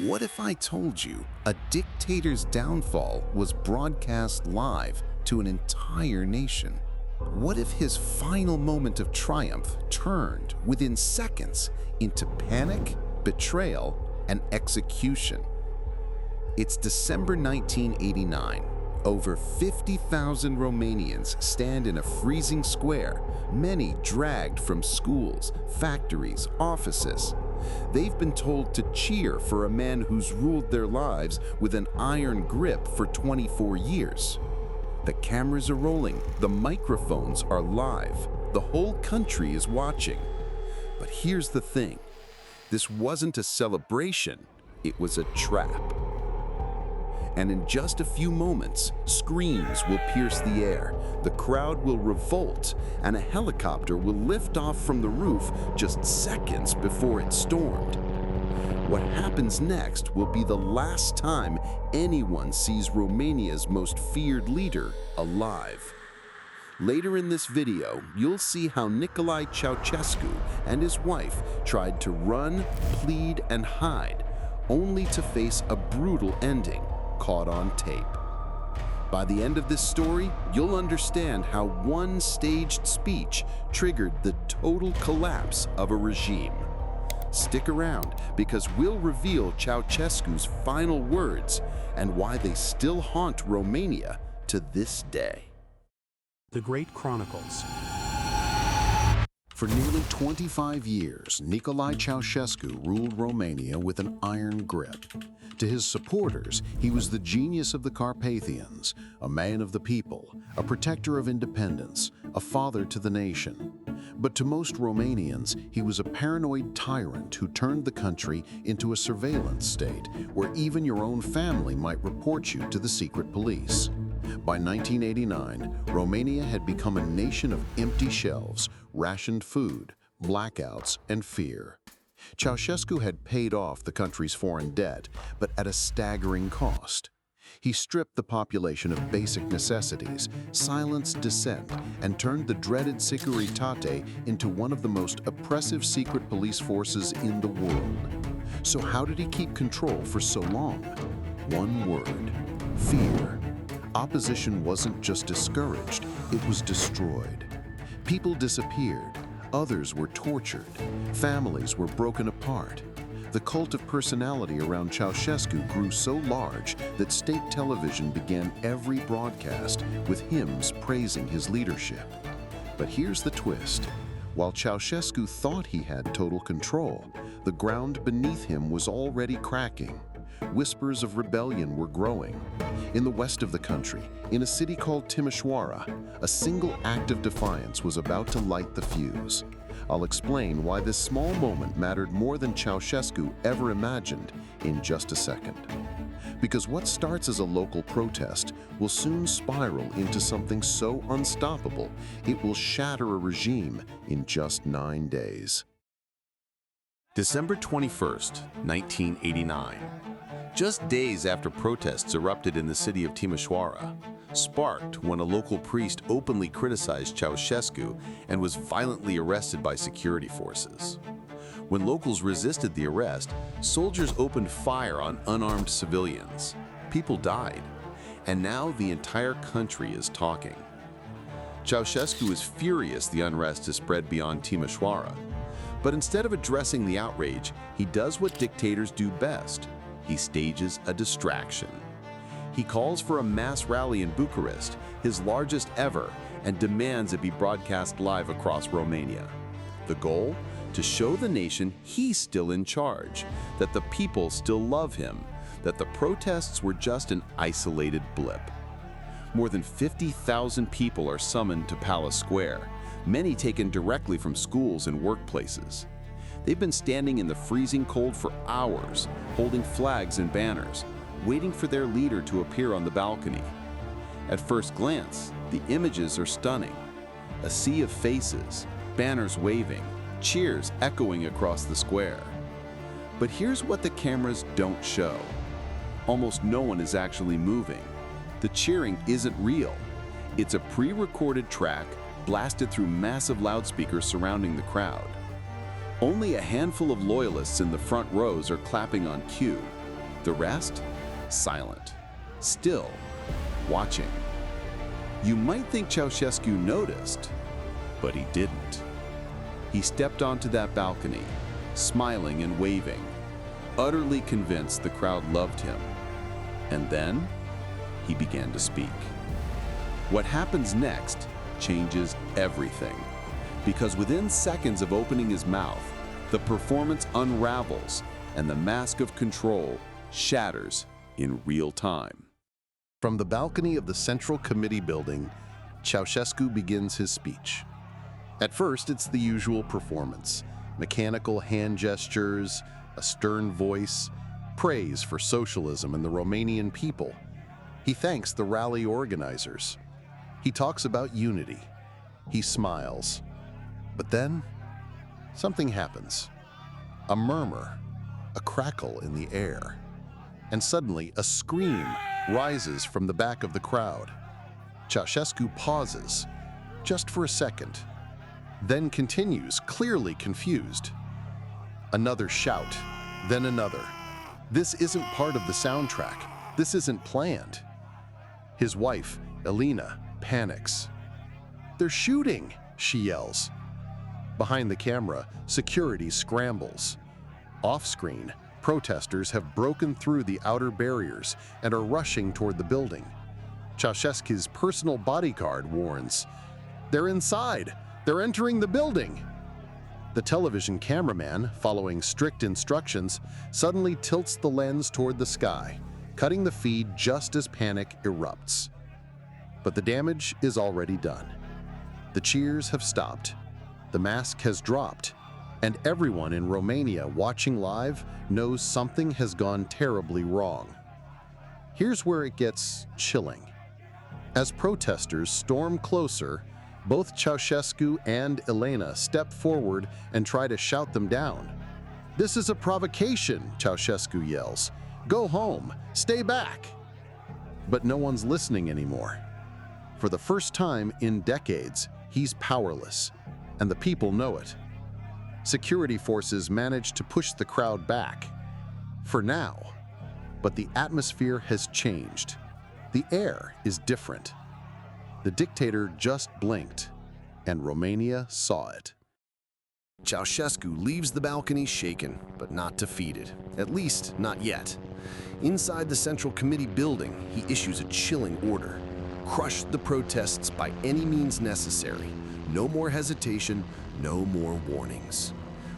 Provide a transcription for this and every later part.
What if I told you a dictator's downfall was broadcast live to an entire nation? What if his final moment of triumph turned within seconds into panic, betrayal, and execution? It's December 1989. Over 50,000 Romanians stand in a freezing square, many dragged from schools, factories, offices. They've been told to cheer for a man who's ruled their lives with an iron grip for 24 years. The cameras are rolling, the microphones are live, the whole country is watching. But here's the thing, this wasn't a celebration, it was a trap. And in just a few moments, screams will pierce the air, the crowd will revolt, and a helicopter will lift off from the roof just seconds before it stormed. What happens next will be the last time anyone sees Romania's most feared leader alive. Later in this video, you'll see how Nicolae Ceaușescu and his wife tried to run, plead, and hide, only to face a brutal ending, caught on tape. By the end of this story, you'll understand how one staged speech triggered the total collapse of a regime. Stick around, because we'll reveal Ceaușescu's final words and why they still haunt Romania to this day. The Great Chronicles. For nearly 25 years, Nicolae Ceaușescu ruled Romania with an iron grip. To his supporters, he was the genius of the Carpathians, a man of the people, a protector of independence, a father to the nation. But to most Romanians, he was a paranoid tyrant who turned the country into a surveillance state where even your own family might report you to the secret police. By 1989, Romania had become a nation of empty shelves, rationed food, blackouts, and fear. Ceaușescu had paid off the country's foreign debt, but at a staggering cost. He stripped the population of basic necessities, silenced dissent, and turned the dreaded Securitate into one of the most oppressive secret police forces in the world. So how did he keep control for so long? One word: fear. Opposition wasn't just discouraged, it was destroyed. People disappeared, others were tortured, families were broken apart. The cult of personality around Ceaușescu grew so large that state television began every broadcast with hymns praising his leadership. But here's the twist. While Ceaușescu thought he had total control, the ground beneath him was already cracking. Whispers of rebellion were growing. In the west of the country, in a city called Timișoara, a single act of defiance was about to light the fuse. I'll explain why this small moment mattered more than Ceaușescu ever imagined in just a second. Because what starts as a local protest will soon spiral into something so unstoppable, it will shatter a regime in just 9 days. December 21st, 1989. Just days after protests erupted in the city of Timișoara, sparked when a local priest openly criticized Ceaușescu and was violently arrested by security forces. When locals resisted the arrest, soldiers opened fire on unarmed civilians. People died, and now the entire country is talking. Ceaușescu is furious the unrest has spread beyond Timișoara, but instead of addressing the outrage, he does what dictators do best. He stages a distraction. He calls for a mass rally in Bucharest, his largest ever, and demands it be broadcast live across Romania. The goal? To show the nation he's still in charge, that the people still love him, that the protests were just an isolated blip. More than 50,000 people are summoned to Palace Square, many taken directly from schools and workplaces. They've been standing in the freezing cold for hours, holding flags and banners, waiting for their leader to appear on the balcony. At first glance, the images are stunning. A sea of faces, banners waving, cheers echoing across the square. But here's what the cameras don't show. Almost no one is actually moving. The cheering isn't real. It's a pre-recorded track blasted through massive loudspeakers surrounding the crowd. Only a handful of loyalists in the front rows are clapping on cue, The rest? Silent. Still. Watching. You might think Ceaușescu noticed, but he didn't. He stepped onto that balcony, smiling and waving, utterly convinced the crowd loved him. And then, he began to speak. What happens next changes everything, because within seconds of opening his mouth, the performance unravels and the mask of control shatters in real time. From the balcony of the Central Committee building, Ceaușescu begins his speech. At first, it's the usual performance: mechanical hand gestures, a stern voice, praise for socialism and the Romanian people. He thanks the rally organizers. He talks about unity. He smiles. But then, something happens. A murmur, a crackle in the air, and suddenly a scream rises from the back of the crowd. Ceaușescu pauses, just for a second, then continues, clearly confused. Another shout, then another. This isn't part of the soundtrack. This isn't planned. His wife, Elena, panics. "They're shooting," she yells. Behind the camera, security scrambles. Off-screen, protesters have broken through the outer barriers and are rushing toward the building. Ceaușescu's personal bodyguard warns, "They're inside! They're entering the building!" The television cameraman, following strict instructions, suddenly tilts the lens toward the sky, cutting the feed just as panic erupts. But the damage is already done. The cheers have stopped, the mask has dropped, and everyone in Romania watching live knows something has gone terribly wrong. Here's where it gets chilling. As protesters storm closer, both Ceaușescu and Elena step forward and try to shout them down. "This is a provocation," Ceaușescu yells. "Go home, stay back." But no one's listening anymore. For the first time in decades, he's powerless, and the people know it. Security forces manage to push the crowd back. For now. But the atmosphere has changed. The air is different. The dictator just blinked, and Romania saw it. Ceaușescu leaves the balcony shaken, but not defeated. At least, not yet. Inside the Central Committee building, he issues a chilling order. Crush the protests by any means necessary. No more hesitation, no more warnings.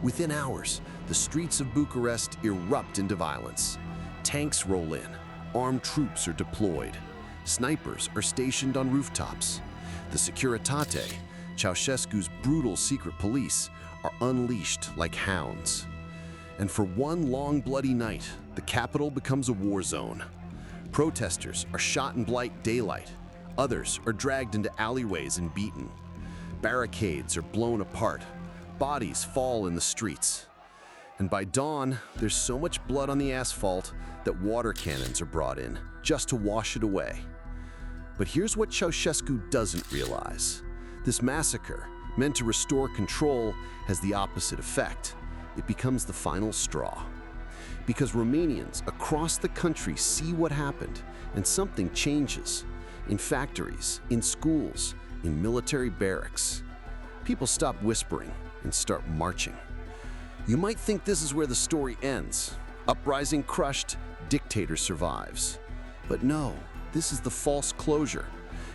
Within hours, the streets of Bucharest erupt into violence. Tanks roll in, armed troops are deployed. Snipers are stationed on rooftops. The Securitate, Ceaușescu's brutal secret police, are unleashed like hounds. And for one long bloody night, the capital becomes a war zone. Protesters are shot in bright daylight. Others are dragged into alleyways and beaten. Barricades are blown apart. Bodies fall in the streets. And by dawn, there's so much blood on the asphalt that water cannons are brought in just to wash it away. But here's what Ceaușescu doesn't realize. This massacre, meant to restore control, has the opposite effect. It becomes the final straw. Because Romanians across the country see what happened, and something changes. In factories, in schools, in military barracks. People stop whispering and start marching. You might think this is where the story ends. Uprising crushed, dictator survives. But no, this is the false closure.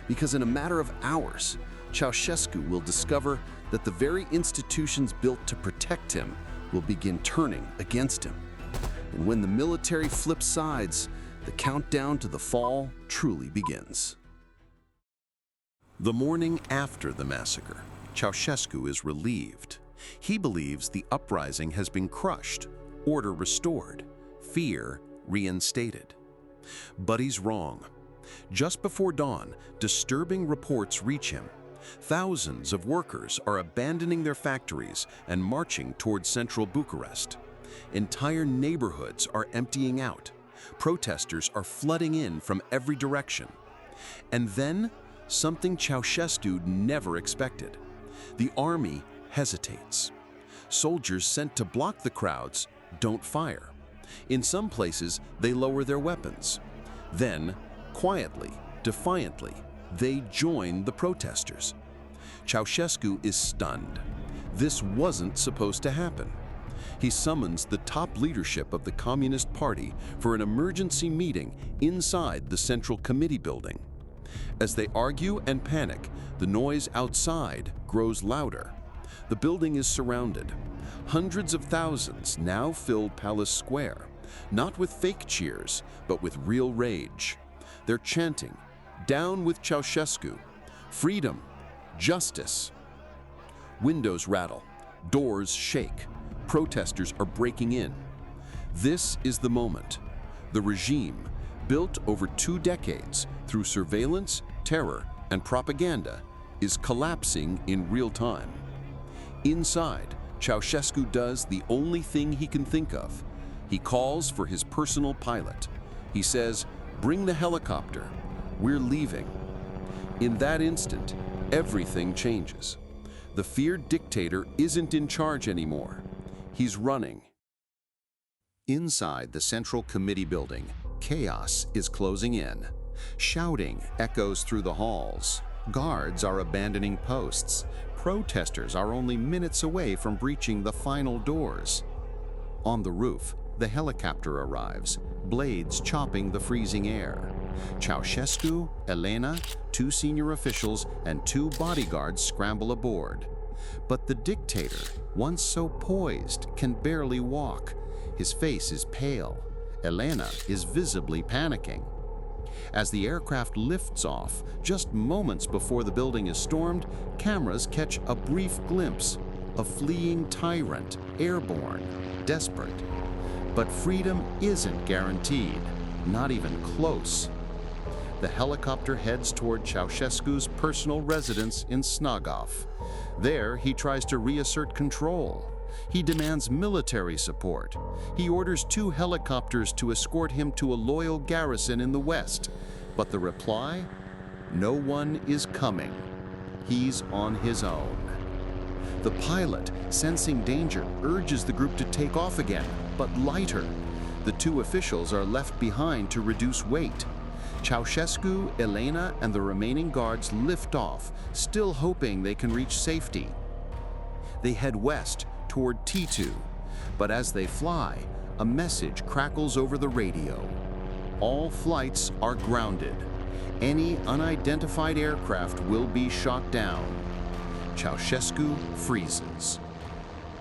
Because in a matter of hours, Ceaușescu will discover that the very institutions built to protect him will begin turning against him. And when the military flips sides, the countdown to the fall truly begins. The morning after the massacre, Ceaușescu is relieved. He believes the uprising has been crushed, order restored, fear reinstated. But he's wrong. Just before dawn, disturbing reports reach him. Thousands of workers are abandoning their factories and marching towards central Bucharest. Entire neighborhoods are emptying out. Protesters are flooding in from every direction. And then, something Ceaușescu never expected. The army hesitates. Soldiers sent to block the crowds don't fire. In some places, they lower their weapons. Then, quietly, defiantly, they join the protesters. Ceaușescu is stunned. This wasn't supposed to happen. He summons the top leadership of the Communist Party for an emergency meeting inside the Central Committee building. As they argue and panic, the noise outside grows louder. The building is surrounded. Hundreds of thousands now fill Palace Square, not with fake cheers, but with real rage. They're chanting, "Down with Ceaușescu! Freedom! Justice!" Windows rattle, doors shake, protesters are breaking in. This is the moment. The regime, built over 2 decades through surveillance, terror, and propaganda, is collapsing in real time. Inside, Ceaușescu does the only thing he can think of. He calls for his personal pilot. He says, "Bring the helicopter. We're leaving." In that instant, everything changes. The feared dictator isn't in charge anymore. He's running. Inside the Central Committee building, chaos is closing in. Shouting echoes through the halls. Guards are abandoning posts. Protesters are only minutes away from breaching the final doors. On the roof, the helicopter arrives, blades chopping the freezing air. Ceaușescu, Elena, 2 senior officials, and 2 bodyguards scramble aboard. But the dictator, once so poised, can barely walk. His face is pale. Elena is visibly panicking. As the aircraft lifts off, just moments before the building is stormed, cameras catch a brief glimpse, a fleeing tyrant, airborne, desperate. But freedom isn't guaranteed, not even close. The helicopter heads toward Ceaușescu's personal residence in Snagov. There, he tries to reassert control. He demands military support. He orders 2 helicopters to escort him to a loyal garrison in the west. But the reply? No one is coming. He's on his own. The pilot, sensing danger, urges the group to take off again, but lighter. The 2 officials are left behind to reduce weight. Ceaușescu, Elena, and the remaining guards lift off, still hoping they can reach safety. They head west toward T2, but as they fly, a message crackles over the radio. All flights are grounded. Any unidentified aircraft will be shot down. Ceaușescu freezes.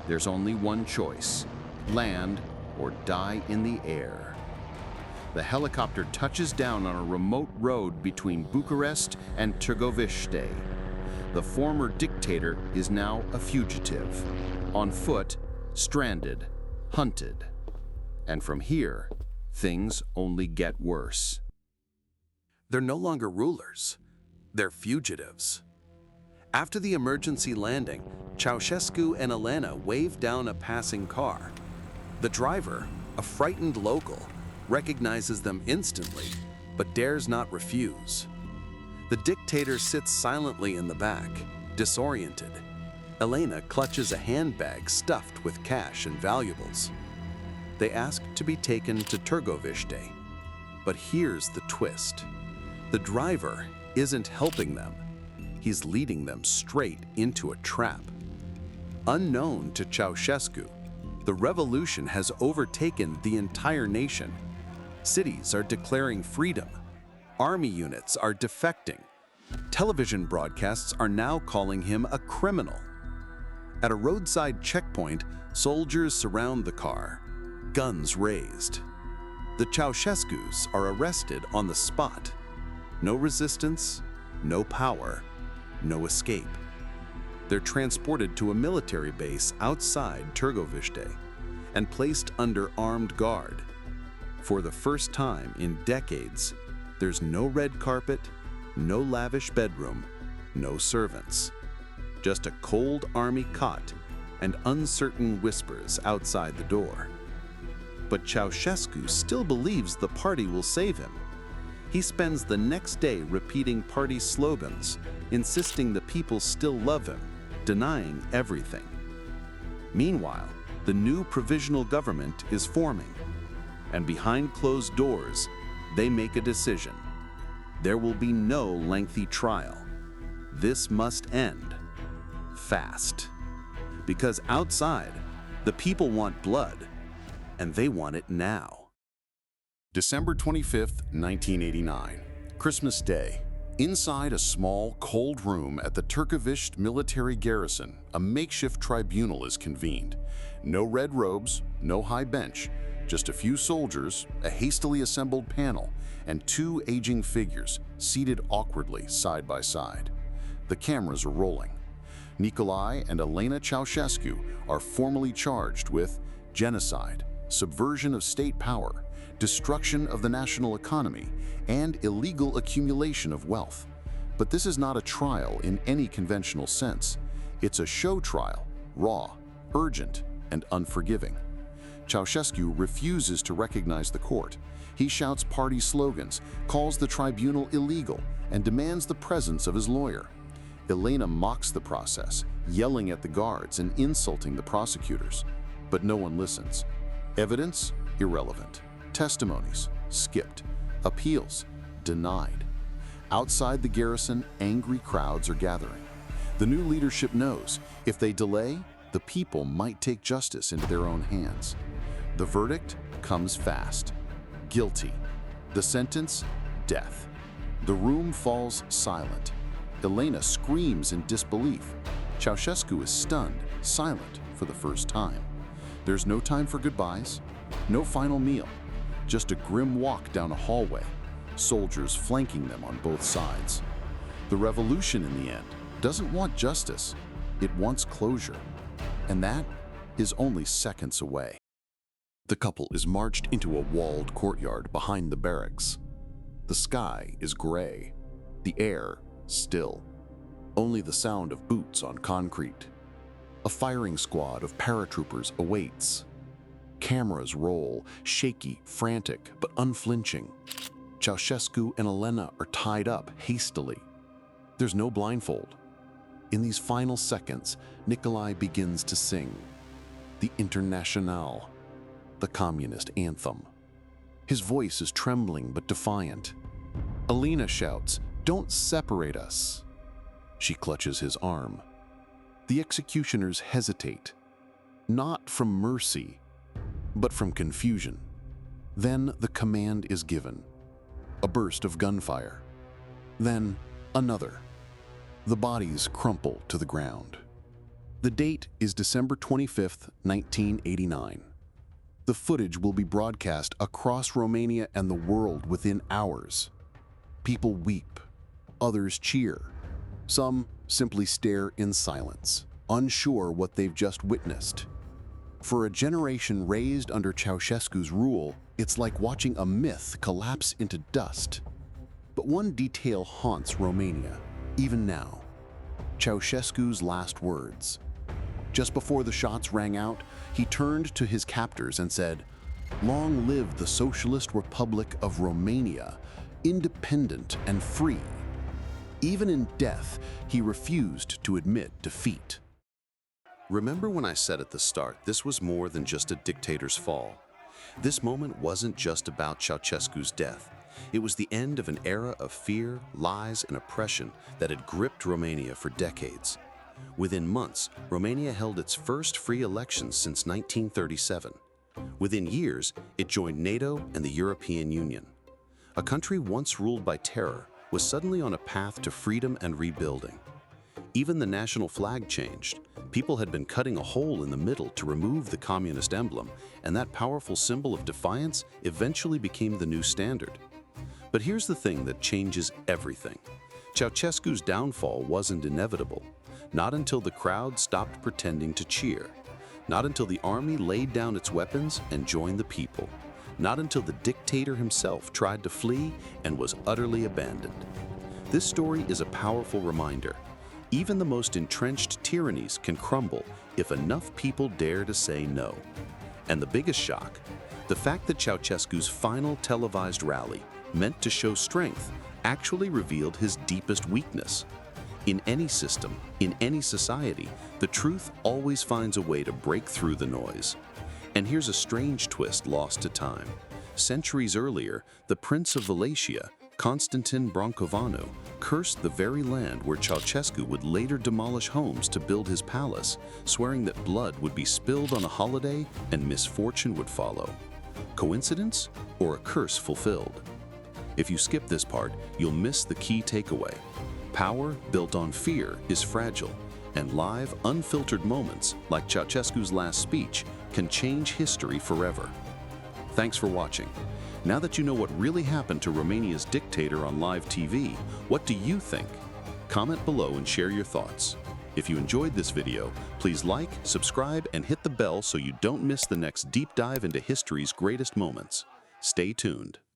There's only one choice: land or die in the air. The helicopter touches down on a remote road between Bucharest and Târgoviște. The former dictator is now a fugitive, on foot, stranded, hunted. And from here, things only get worse. They're no longer rulers. They're fugitives. After the emergency landing, Ceaușescu and Elena wave down a passing car. The driver, a frightened local, recognizes them instantly, but dares not refuse. The dictator sits silently in the back, disoriented. Elena clutches a handbag stuffed with cash and valuables. They ask to be taken to Târgoviște. But here's the twist. The driver isn't helping them. He's leading them straight into a trap. Unknown to Ceaușescu, the revolution has overtaken the entire nation. Cities are declaring freedom. Army units are defecting. Television broadcasts are now calling him a criminal. At a roadside checkpoint, soldiers surround the car, guns raised. The Ceaușescus are arrested on the spot. No resistance, no power, no escape. They're transported to a military base outside Târgoviște and placed under armed guard. For the first time in decades, there's no red carpet, no lavish bedroom, no servants. Just a cold army cot and uncertain whispers outside the door. But Ceaușescu still believes the party will save him. He spends the next day repeating party slogans, insisting the people still love him, denying everything. Meanwhile, the new provisional government is forming. and behind closed doors, they make a decision. There will be no lengthy trial. This must end fast. Because outside, the people want blood, and they want it now. December 25th, 1989, Christmas Day. Inside a small, cold room at the Turkevich military garrison, a makeshift tribunal is convened. No red robes, no high bench, just a few soldiers, a hastily assembled panel, and two aging figures seated awkwardly side by side. The cameras are rolling. Nicolae and Elena Ceaușescu are formally charged with genocide, subversion of state power, destruction of the national economy, and illegal accumulation of wealth. But this is not a trial in any conventional sense. It's a show trial, raw, urgent, and unforgiving. Ceaușescu refuses to recognize the court. He shouts party slogans, calls the tribunal illegal, and demands the presence of his lawyer. Elena mocks the process, yelling at the guards and insulting the prosecutors. But no one listens. Evidence? Irrelevant. Testimonies? Skipped. Appeals? Denied. Outside the garrison, angry crowds are gathering. The new leadership knows if they delay, the people might take justice into their own hands. The verdict comes fast. Guilty. The sentence? Death. The room falls silent. Elena screams in disbelief. Ceaușescu is stunned, silent for the first time. There's no time for goodbyes, no final meal, just a grim walk down a hallway, soldiers flanking them on both sides. The revolution, in the end, doesn't want justice, it wants closure. And that is only seconds away. The couple is marched into a walled courtyard behind the barracks. The sky is gray, the air still. Only the sound of boots on concrete. A firing squad of paratroopers awaits. Cameras roll, shaky, frantic, but unflinching. Ceaușescu and Elena are tied up hastily. There's no blindfold. In these final seconds, Nicolae begins to sing the Internationale, the communist anthem. His voice is trembling but defiant. Elena shouts, "Don't separate us." She clutches his arm. The executioners hesitate, not from mercy, but from confusion. Then the command is given. A burst of gunfire. Then another. The bodies crumple to the ground. The date is December 25th, 1989. The footage will be broadcast across Romania and the world within hours. People weep. Others cheer. Some simply stare in silence, unsure what they've just witnessed. For a generation raised under Ceaușescu's rule, it's like watching a myth collapse into dust. But one detail haunts Romania, even now. Ceaușescu's last words. Just before the shots rang out, he turned to his captors and said, "Long live the Socialist Republic of Romania, independent and free." Even in death, he refused to admit defeat. Remember when I said at the start, this was more than just a dictator's fall? This moment wasn't just about Ceaușescu's death. It was the end of an era of fear, lies, and oppression that had gripped Romania for decades. Within months, Romania held its first free elections since 1937. Within years, it joined NATO and the European Union. A country once ruled by terror was suddenly on a path to freedom and rebuilding. Even the national flag changed. People had been cutting a hole in the middle to remove the communist emblem, and that powerful symbol of defiance eventually became the new standard. But here's the thing that changes everything. Ceaușescu's downfall wasn't inevitable. Not until the crowd stopped pretending to cheer. Not until the army laid down its weapons and joined the people. Not until the dictator himself tried to flee and was utterly abandoned. This story is a powerful reminder. Even the most entrenched tyrannies can crumble if enough people dare to say no. And the biggest shock, the fact that Ceaușescu's final televised rally, meant to show strength, actually revealed his deepest weakness. In any system, in any society, the truth always finds a way to break through the noise. And here's a strange twist lost to time. Centuries earlier, the Prince of Wallachia, Constantin Brâncoveanu, cursed the very land where Ceaușescu would later demolish homes to build his palace, swearing that blood would be spilled on a holiday and misfortune would follow. Coincidence or a curse fulfilled? If you skip this part, you'll miss the key takeaway. Power built on fear is fragile, and live, unfiltered moments, like Ceaușescu's last speech, can change history forever. Thanks for watching. Now that you know what really happened to Romania's dictator on live TV, what do you think? Comment below and share your thoughts. If you enjoyed this video, please like, subscribe, and hit the bell so you don't miss the next deep dive into history's greatest moments. Stay tuned.